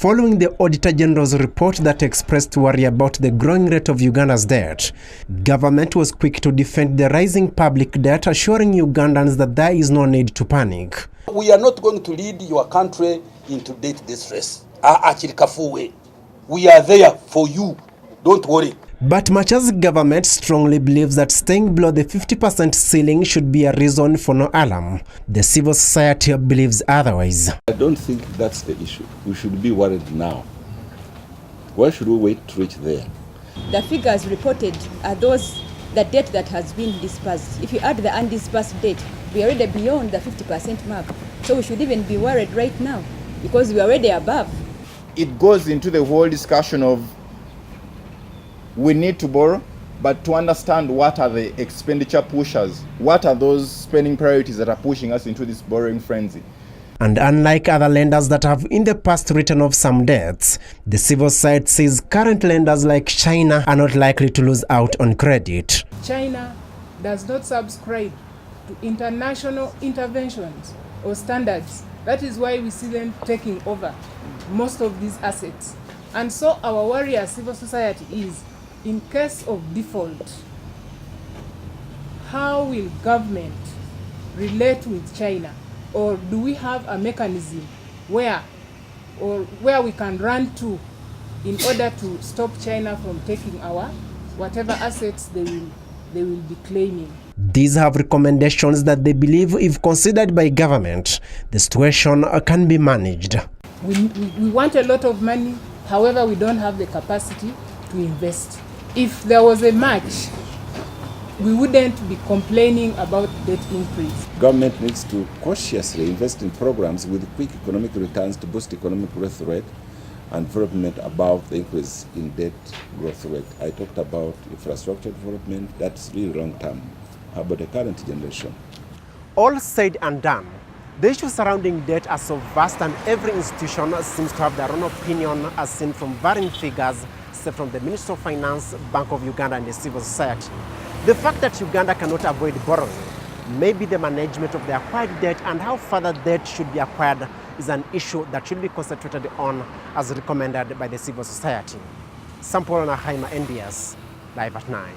Following the Auditor General's report that expressed worry about the growing rate of Uganda's debt, government was quick to defend the rising public debt, assuring Ugandans that there is no need to panic. We are not going to lead your country into debt distress. We are there for you. Don't worry. But much as government strongly believes that staying below the 50% ceiling should be a reason for no alarm, the civil society believes otherwise. I don't think that's the issue. We should be worried now. Why should we wait to reach there? The figures reported are those, the debt that has been disbursed. If you add the undisbursed debt, we are already beyond the 50% mark. So we should even be worried right now because we are already above. It goes into the whole discussion of we need to borrow, but to understand what are the expenditure pushers, what are those spending priorities that are pushing us into this borrowing frenzy. And unlike other lenders that have in the past written off some debts, the civil side says current lenders like China are not likely to lose out on credit. China does not subscribe to international interventions or standards. That is why we see them taking over most of these assets. And so our worry as civil society is, in case of default, how will government relate with China? Or do we have a mechanism where we can run to in order to stop China from taking our whatever assets they will be claiming? These have recommendations that they believe, if considered by government, the situation can be managed. We want a lot of money, however, we don't have the capacity to invest. If there was a match, we wouldn't be complaining about debt increase. Government needs to cautiously invest in programs with quick economic returns to boost economic growth rate and development above the increase in debt growth rate. I talked about infrastructure development, that's really long term. How about the current generation? All said and done, the issues surrounding debt are so vast, and every institution seems to have their own opinion, as seen from varying figures, say from the Ministry of Finance, Bank of Uganda, and the civil society. The fact that Uganda cannot avoid borrowing, maybe the management of the acquired debt and how further debt should be acquired is an issue that should be concentrated on as recommended by the civil society. Sampol Nahaima, NBS, live at 9.